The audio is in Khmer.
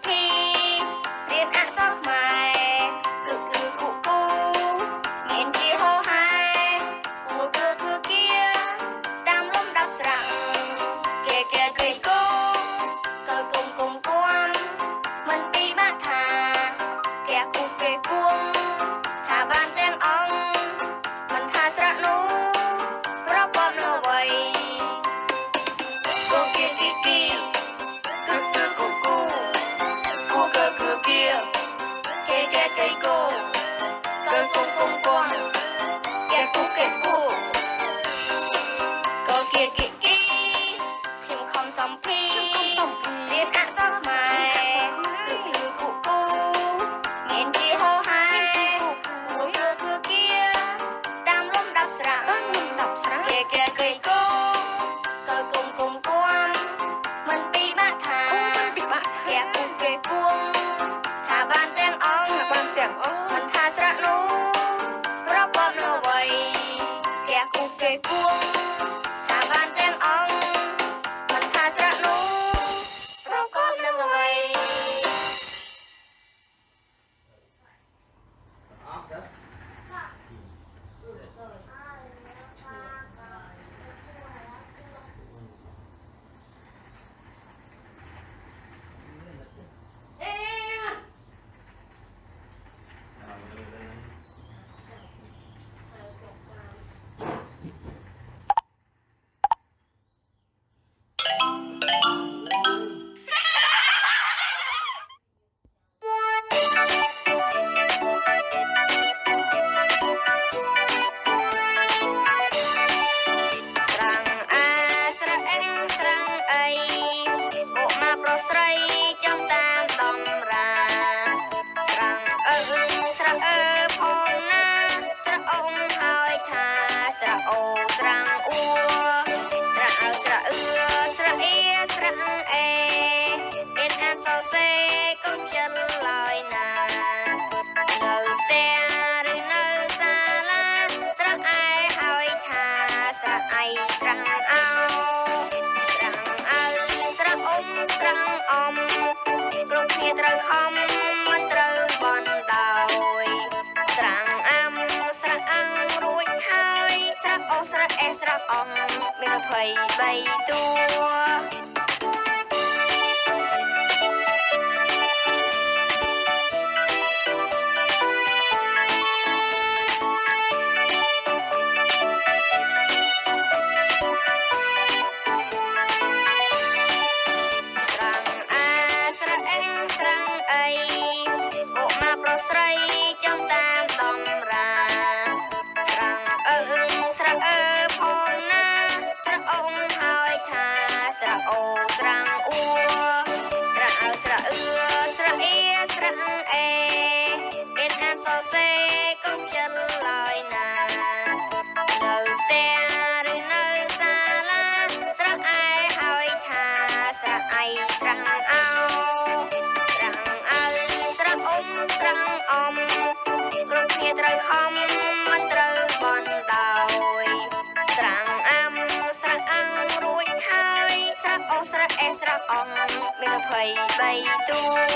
ភារៀនអក្សរខ្មែរគឺគូគូមានជាហោហែគួគឺគាតាមលំដាប់ស្រាំងគេគីគូក៏គុំគួមមិនពិបាកថាគេគូគេគួងថាបានទាំងអង្គមិនថាស្រៈនោះប្រកបនៅអ្វីគូគីគឺគូគូគឺគាគេគូក៏គុំគេគូក៏គីខ្ញុំខំសំភីរៀនអក្សរខ្មែរគឺគូគូមានជាហោហែគួគឺគាតាមលំដាប់ស្រាំគេគីគូក៏គុំគួមមិនពិបាកថាគេគូគេគួងថាបានទាំងអង្គមិនថាស្រៈនោះប្រកបនៅអ្វីគេគូគេគួងថាបានទាំងអង្គមិនថាស្រៈនោះប្រកបនៅអ្វី ស្រីចាំតាមតម្រាស្រង់ស្រៈផងណាស្រៈអងហើយថាស្រៈអូស្រង់អ៊ូស្រៈស្រៈស្រៈអ៊ីស្រៈអេរៀនអានសរសេរកុំចិនឡើយណានៅផ្ទះឬនៅសាលាស្រៈអែហើយថាស្រៈអៃស្រៈអោស្រៈអ៊ំស្រៈអំគ្រប់គ្នាត្រូវខំមិនត្រូវបន់ដោយស្រង់អាំស្រៈអាំងរួចហើយស្រៈអូស្រៈអេស្រៈអំមាន23តួស្រីចាំតាមតម្រាស្រង់ស្រៈផងណាស្រៈអងហើយថាស្រៈអូស្រង់អ៊ូស្រៈស្រៈស្រៈអ៊ីស្រៈអេរៀនអានសរសេរកុំចិនឡើយណានៅផ្ទះឬនៅសាលាស្រៈអែហើយថាស្រៈអៃស្រៈអោស្រៈអ៊ំស្រៈអំគ្រប់គ្នាត្រូវខំមិនត្រូវបន់ដោយស្រង់អាំស្រៈអាំងរួចហើយស្រៈអូស្រៈអេស្រៈអំមាន23តួ